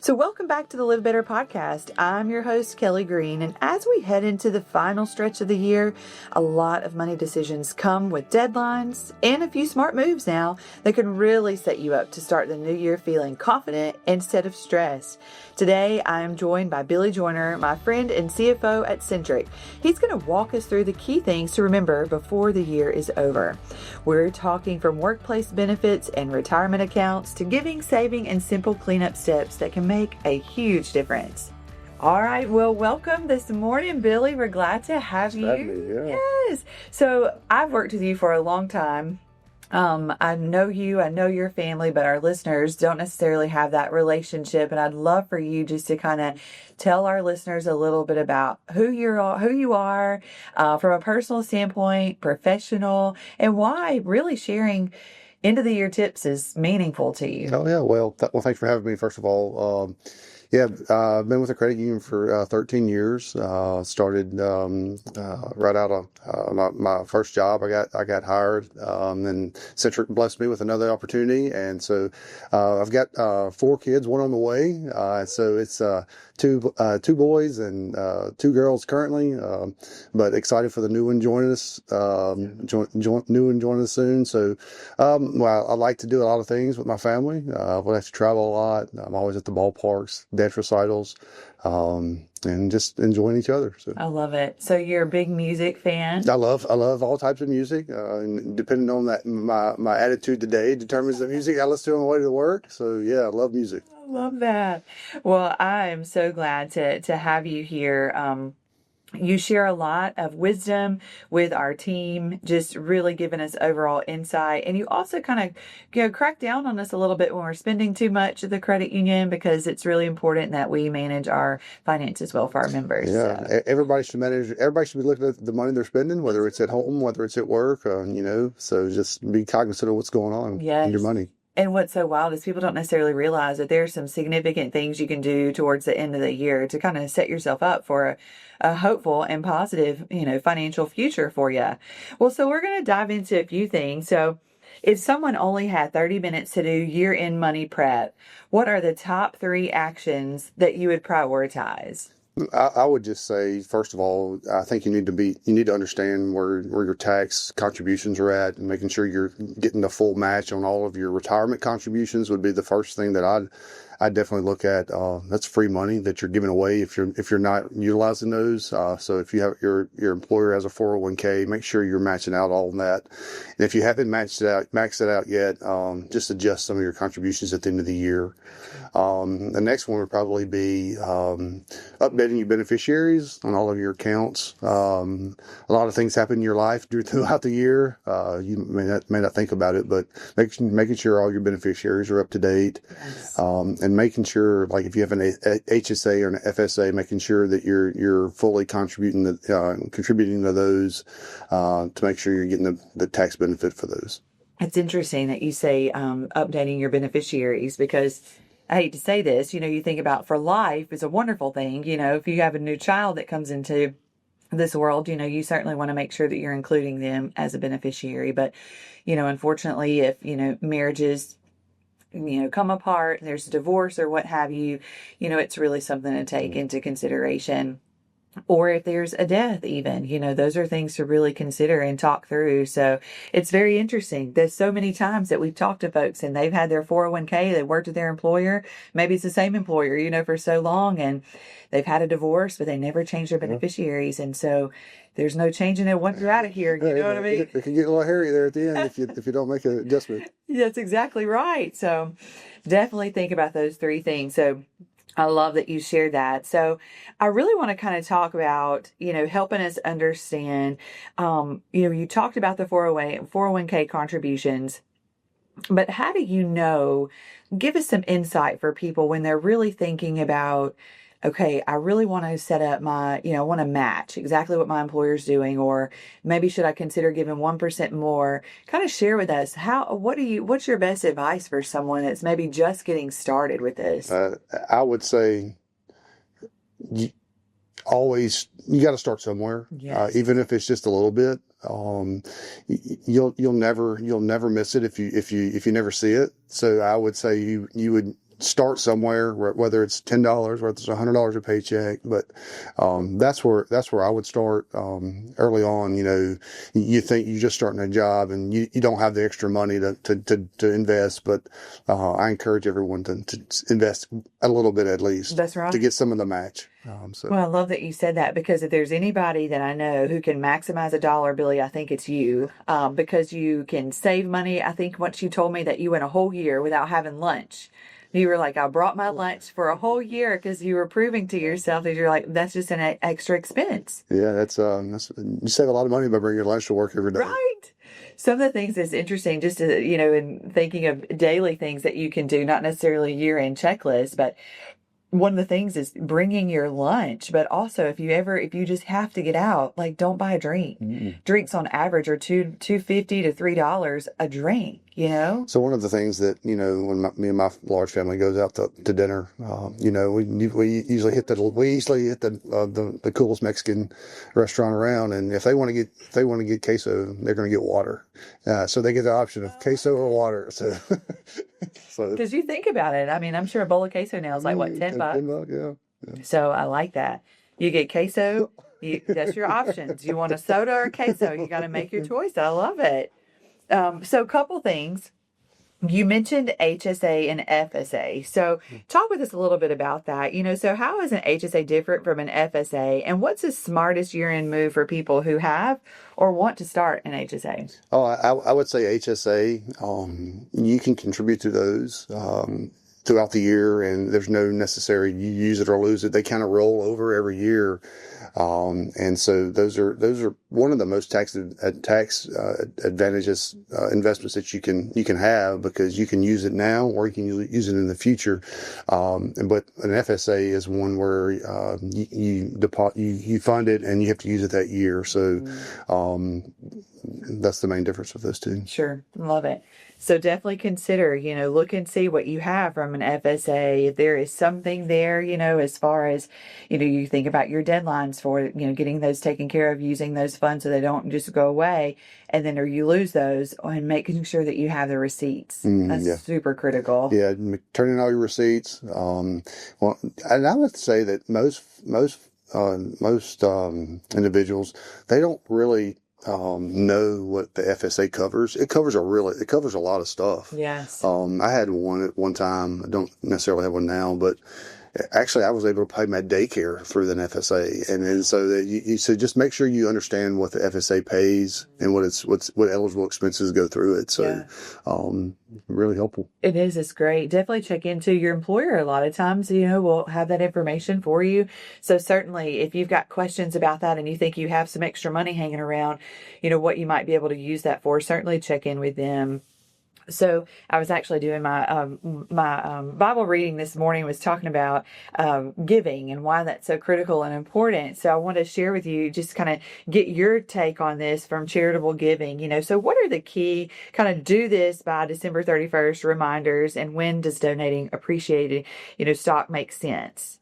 So welcome back to the Live Better podcast. I'm your host, Kelli Green, and as we head into the final stretch of the year, a lot of money decisions come with deadlines and a few smart moves now that can really set you up to start the new year feeling confident instead of stressed. Today, I am joined by Billy Joyner, my friend and CFO at Centric. He's going to walk us through the key things to remember before the year is over. We're talking from workplace benefits and retirement accounts to giving, saving, and simple cleanup steps that can make a huge difference. All right, well, welcome this morning, Billy. We're glad to have you. Yes. So I've worked with you for a long time. I know you, I know your family, but our listeners don't necessarily have that relationship. And I'd love for you just to kind of tell our listeners a little bit about who you are, from a personal standpoint, professional, and why really sharing end of the year tips is meaningful to you. Oh yeah. Well, thanks for having me. First of all, I've been with the credit union for 13 years. Started right out of my first job. I got hired, and Centric blessed me with another opportunity, and so I've got 4 kids, one on the way. So it's two boys and 2 girls currently, but excited for the new one joining us. New one joining us soon. So, I like to do a lot of things with my family. We like to travel a lot. I'm always at the ballparks, dance recitals, and just enjoying each other. So I love it. So you're a big music fan? I love all types of music. And depending on that, my attitude today determines the music I listen to on the way to work. So yeah, I love music. I love that. Well, I am so glad to have you here. You share a lot of wisdom with our team, just really giving us overall insight. And you also kind of crack down on us a little bit when we're spending too much at the credit union, because it's really important that we manage our finances well for our members. Yeah, so everybody should be looking at the money they're spending, whether it's at home, whether it's at work, so just be cognizant of what's going on in your money. And what's so wild is people don't necessarily realize that there's some significant things you can do towards the end of the year to kind of set yourself up for a hopeful and positive, financial future for you. Well, so we're going to dive into a few things. So if someone only had 30 minutes to do year-end money prep, what are the top 3 actions that you would prioritize? I would just say, first of all, I think you need to understand where your tax contributions are at, and making sure you're getting the full match on all of your retirement contributions would be the first thing that I'd definitely look at. That's free money that you're giving away if you're not utilizing those. So if you have your employer has a 401k, make sure you're matching out all of that. And if you haven't maxed it out yet, just adjust some of your contributions at the end of the year. The next one would probably be updating your beneficiaries on all of your accounts. A lot of things happen in your life throughout the year. You may not think about it, but making sure all your beneficiaries are up to date. Yes. And making sure, like if you have an HSA or an FSA, making sure that you're fully contributing to those to make sure you're getting the tax benefit for those. It's interesting that you say updating your beneficiaries, because I hate to say this, you think about for life is a wonderful thing. If you have a new child that comes into this world, you certainly want to make sure that you're including them as a beneficiary. But, unfortunately, if, marriages come apart, there's a divorce or what have you, it's really something to take into consideration. Or if there's a death even, those are things to really consider and talk through. So it's very interesting. There's so many times that we've talked to folks and they've had their 401k, they worked with their employer. Maybe it's the same employer, for so long, and they've had a divorce, but they never changed their beneficiaries. And so there's no changing it once you're out of here. You know what I mean? It can get a little hairy there at the end if you don't make an adjustment. That's exactly right. So definitely think about those 3 things. So I love that you shared that. So I really want to kind of talk about, helping us understand, you talked about the 401k contributions, but how do give us some insight for people when they're really thinking about, okay, I really want to set up I want to match exactly what my employer's doing, or maybe should I consider giving 1% more? Kind of share with us what's your best advice for someone that's maybe just getting started with this? I would say you got to start somewhere, yes. Even if it's just a little bit. You'll never miss it if you never see it. So I would say you would start somewhere, whether it's $10, whether it's $100 a paycheck. But that's where I would start early on. You think you're just starting a job and you don't have the extra money to invest, but I encourage everyone to invest a little bit at least. That's right. To get some of the match. Well, I love that you said that, because if there's anybody that I know who can maximize a dollar, Billy, I think it's you, because you can save money. I think once you told me that you went a whole year without having lunch, you were like, I brought my lunch for a whole year, because you were proving to yourself that you're like, that's just an extra expense. Yeah, that's you save a lot of money by bringing your lunch to work every day. Right. Some of the things that's interesting, just to, in thinking of daily things that you can do, not necessarily year-end checklist, but one of the things is bringing your lunch. But also, if you just have to get out, like, don't buy a drink. Mm-mm. Drinks on average are $2.50 to $3 a drink. So one of the things that when me and my large family goes out to dinner, we usually hit the coolest Mexican restaurant around, and if they want to get queso, they're going to get water. So they get the option of queso or water. So because you think about it, I mean, I'm sure a bowl of queso now is like what, $10? $10, yeah. So I like that. You get queso. That's your options. You want a soda or queso? You got to make your choice. I love it. So a couple things. You mentioned HSA and FSA. So talk with us a little bit about that. So how is an HSA different from an FSA? And what's the smartest year-end move for people who have or want to start an HSA? Oh, I would say HSA. You can contribute to those throughout the year, and there's no necessary you use it or lose it. They kind of roll over every year. And so those are one of the most tax advantageous investments that you can have, because you can use it now or you can use it in the future. But an FSA is one where you fund it and you have to use it that year. So that's the main difference with those two. Sure, love it. So definitely consider, look and see what you have from an FSA. If there is something there, as far as, you think about your deadlines for, getting those taken care of, using those funds so they don't just go away, and then or you lose those, and making sure that you have the receipts. That's super critical. Yeah, turning all your receipts. Well, and I would say that most individuals, they don't really know what the FSA covers. It covers a lot of stuff. Yes. I had one at one time. I don't necessarily have one now, but actually I was able to pay my daycare through an FSA. And then so that so just make sure you understand what the FSA pays and what eligible expenses go through it. So, really helpful. It is. It's great. Definitely check into your employer. A lot of times, we'll have that information for you. So certainly if you've got questions about that and you think you have some extra money hanging around, what you might be able to use that for, certainly check in with them. So I was actually doing my Bible reading this morning, was talking about giving and why that's so critical and important. So I want to share with you, just kind of get your take on this from charitable giving. So what are the key kind of do this by December 31st reminders, and when does donating appreciated stock make sense?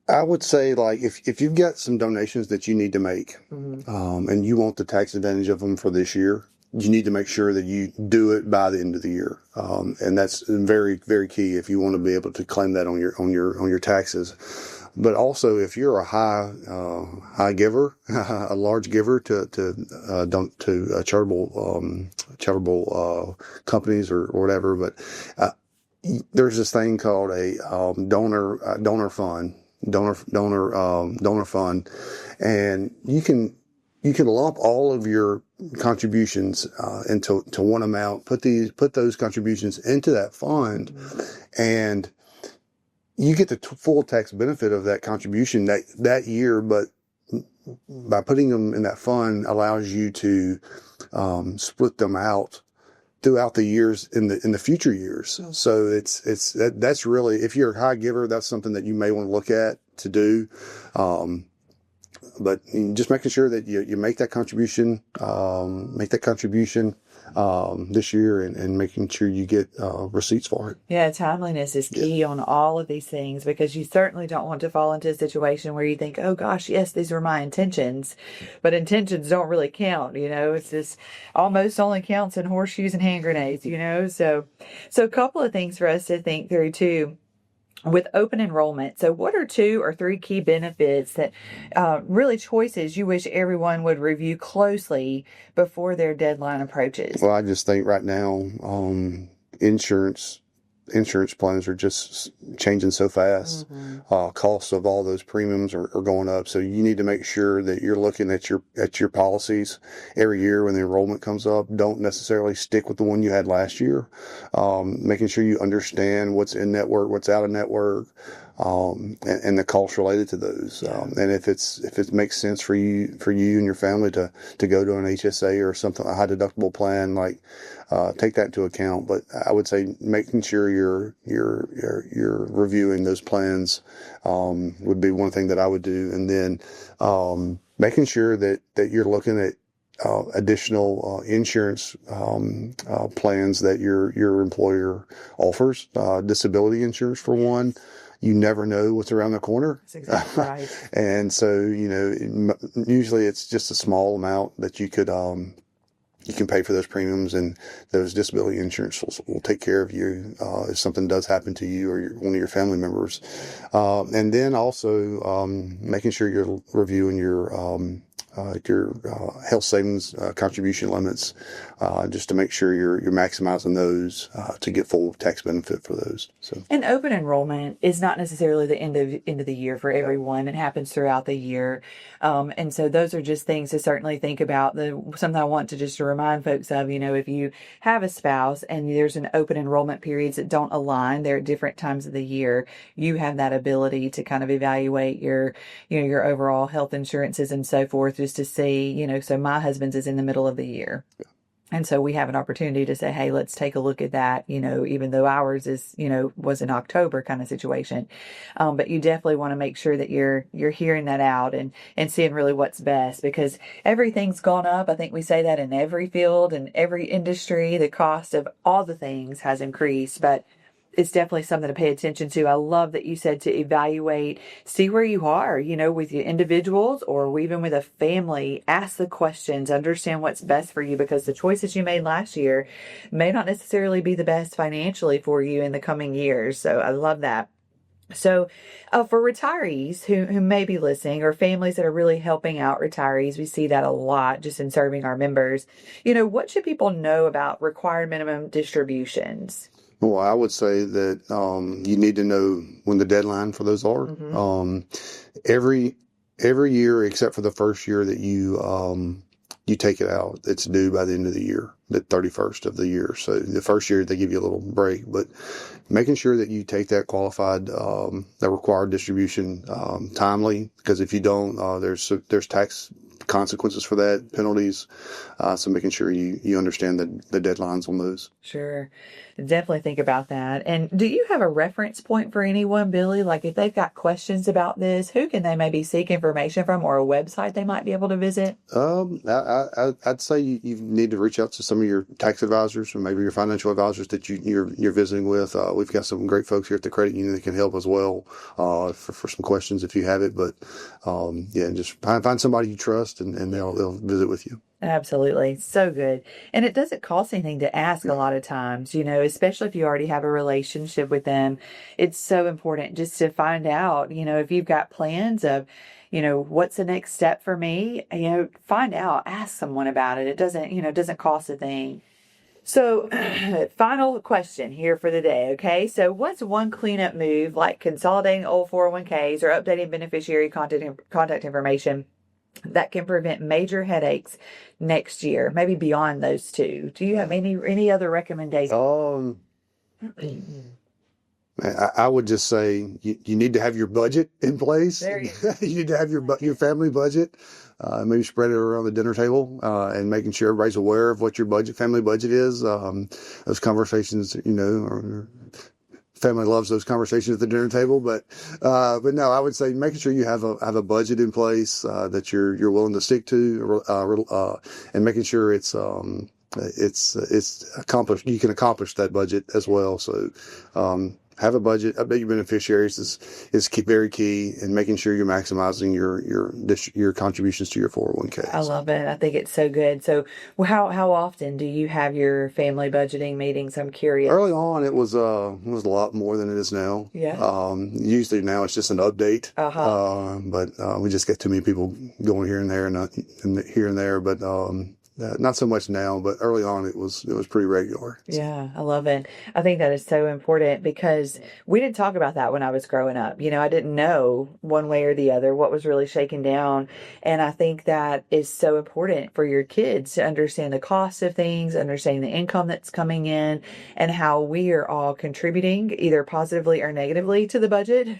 I would say, like, if you've got some donations that you need to make, and you want the tax advantage of them for this year, you need to make sure that you do it by the end of the year. And that's very, very key if you want to be able to claim that on your taxes. But also, if you're a high giver, a large giver to charitable companies or whatever, but there's this thing called a donor fund. Donor fund, and you can lump all of your contributions into one amount. Put those contributions into that fund, and you get the full tax benefit of that contribution that year. But by putting them in that fund allows you to split them out throughout the years in the future years. So that's really, if you're a high giver, that's something that you may want to look at to do. But just making sure that you make that contribution, this year, and making sure you get receipts for it. Yeah, timeliness is key on all of these things, because you certainly don't want to fall into a situation where you think, oh gosh, yes, these were my intentions, but intentions don't really count. It's just almost only counts in horseshoes and hand grenades, so a couple of things for us to think through too. With open enrollment, so what are 2 or 3 key benefits that really choices you wish everyone would review closely before their deadline approaches? Well, I just think right now, insurance plans are just changing so fast. Costs of all those premiums are going up. So you need to make sure that you're looking at your policies every year when the enrollment comes up. Don't necessarily stick with the one you had last year. Making sure you understand what's in network, what's out of network, and the costs related to those. And if it makes sense for you and your family to go to an HSA or something, a high deductible plan, take that into account. But I would say making sure you're reviewing those plans would be one thing that I would do, and then making sure that you're looking at additional insurance plans that your employer offers. Disability insurance, for one. You never know what's around the corner. That's exactly right. And so, usually it's just a small amount that you can pay for those premiums, and those disability insurance will take care of you if something does happen to you or one of your family members. And then also making sure you're reviewing your health savings contribution limits, just to make sure you're maximizing those to get full tax benefit for those. So, and open enrollment is not necessarily the end of the year for everyone. It happens throughout the year, and so those are just things to certainly think about. Something I want to just remind folks of. If you have a spouse and there's an open enrollment periods that don't align, they're at different times of the year. You have that ability to kind of evaluate your overall health insurances and so forth, just to see, so my husband's is in the middle of the year. Yeah. And so we have an opportunity to say, hey, let's take a look at that, even though ours is, was in October kind of situation. But you definitely want to make sure that you're hearing that out and seeing really what's best, because everything's gone up. I think we say that in every field and every industry, the cost of all the things has increased, but it's definitely something to pay attention to. I love that you said to evaluate, see where you are, with your individuals or even with a family. Ask the questions, understand what's best for you, because the choices you made last year may not necessarily be the best financially for you in the coming years. So I love that. So for retirees who may be listening, or families that are really helping out retirees, we see that a lot just in serving our members. What should people know about required minimum distributions? Well, I would say that you need to know when the deadline for those are. Every year except for the first year that you take it out, it's due by the end of the year, the 31st of the year. So the first year they give you a little break, but making sure that you take that qualified, that required distribution timely, because if you don't, there's tax consequences for that, penalties. So making sure you understand the deadlines on those. Sure. Definitely think about that. And do you have a reference point for anyone, Billy? Like if they've got questions about this, who can they maybe seek information from, or a website they might be able to visit? I'd say you need to reach out to some of your tax advisors or maybe your financial advisors that you're visiting with. We've got some great folks here at the credit union that can help as well for some questions if you have it. But just find somebody you trust and they'll visit with you. Absolutely. So good. And it doesn't cost anything to ask a lot of times, especially if you already have a relationship with them. It's so important just to find out, if you've got plans of, what's the next step for me, find out, ask someone about it. It doesn't cost a thing. So final question here for the day. Okay. So what's one cleanup move, like consolidating old 401ks or updating beneficiary contact information, that can prevent major headaches next year, maybe beyond those two? Do you have any other recommendations? I would just say you need to have your budget in place. There you need to have your family budget. Maybe spread it around the dinner table and making sure everybody's aware of what your family budget is. Those conversations, family loves those conversations at the dinner table, but no, I would say making sure you have a budget in place that you're willing to stick to, and making sure it's it's accomplished. You can accomplish that budget as well. So, have a budget. I bet your beneficiaries is very key in making sure you're maximizing your contributions to your 401k. I love it. I think it's so good. So how often do you have your family budgeting meetings? I'm curious. Early on, it was a lot more than it is now. Yeah. Usually now it's just an update. But we just get too many people going here and there and here and there. But not so much now, but early on it was pretty regular. Yeah, I love it. I think that is so important because we didn't talk about that when I was growing up. I didn't know one way or the other what was really shaken down. And I think that is so important for your kids to understand the cost of things, understanding the income that's coming in, and how we are all contributing either positively or negatively to the budget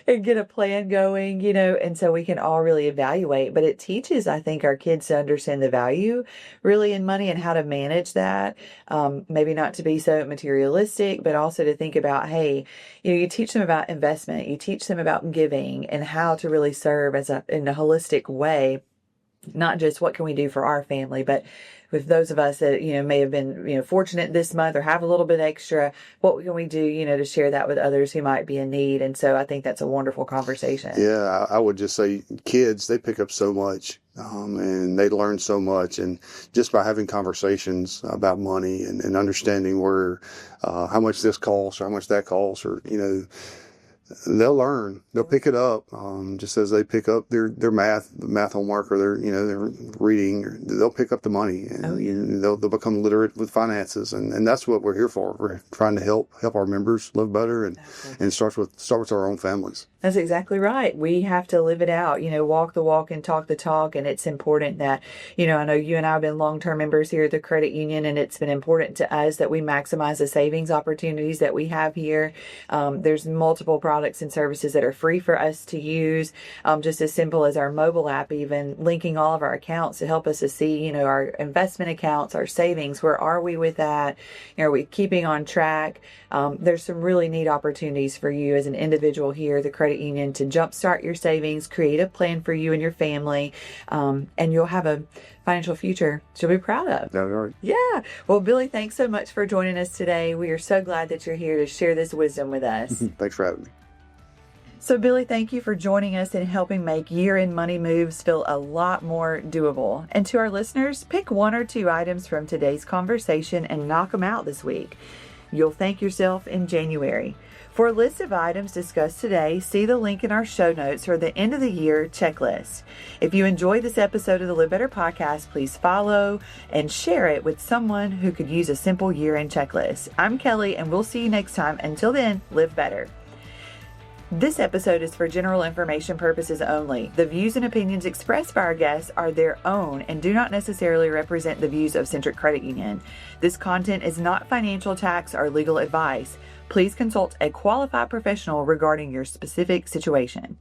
and get a plan going, and so we can all really evaluate. But it teaches, I think, our kids to understand the value really in money and how to manage that. Maybe not to be so materialistic, but also to think about, hey, you teach them about investment, you teach them about giving and how to really serve in a holistic way, not just what can we do for our family, but with those of us that, may have been, fortunate this month or have a little bit extra, what can we do, to share that with others who might be in need? And so I think that's a wonderful conversation. Yeah, I would just say kids, they pick up so much. And they learn so much, and just by having conversations about money and understanding how much this costs or how much that costs, or they'll learn. They'll pick it up, just as they pick up their math homework or their reading. They'll pick up the money, and they'll become literate with finances, and that's what we're here for. We're trying to help our members live better, and start with our own families. That's exactly right. We have to live it out, walk the walk and talk the talk. And it's important that, I know you and I have been long-term members here at the credit union, and it's been important to us that we maximize the savings opportunities that we have here. There's multiple products and services that are free for us to use, just as simple as our mobile app, even linking all of our accounts to help us to see, our investment accounts, our savings. Where are we with that? Are we keeping on track? There's some really neat opportunities for you as an individual here at the credit union to jumpstart your savings, create a plan for you and your family, and you'll have a financial future to be proud of. That's right. Yeah. Well, Billy, thanks so much for joining us today. We are so glad that you're here to share this wisdom with us. Thanks for having me. So, Billy, thank you for joining us and helping make year-end money moves feel a lot more doable. And to our listeners, pick one or two items from today's conversation and knock them out this week. You'll thank yourself in January. For a list of items discussed today, see the link in our show notes for the end of the year checklist. If you enjoyed this episode of the Live Better podcast, please follow and share it with someone who could use a simple year-end checklist. I'm Kelly, and we'll see you next time. Until then, live better. This episode is for general information purposes only. The views and opinions expressed by our guests are their own and do not necessarily represent the views of Centric Credit Union. This content is not financial, tax, or legal advice. Please consult a qualified professional regarding your specific situation.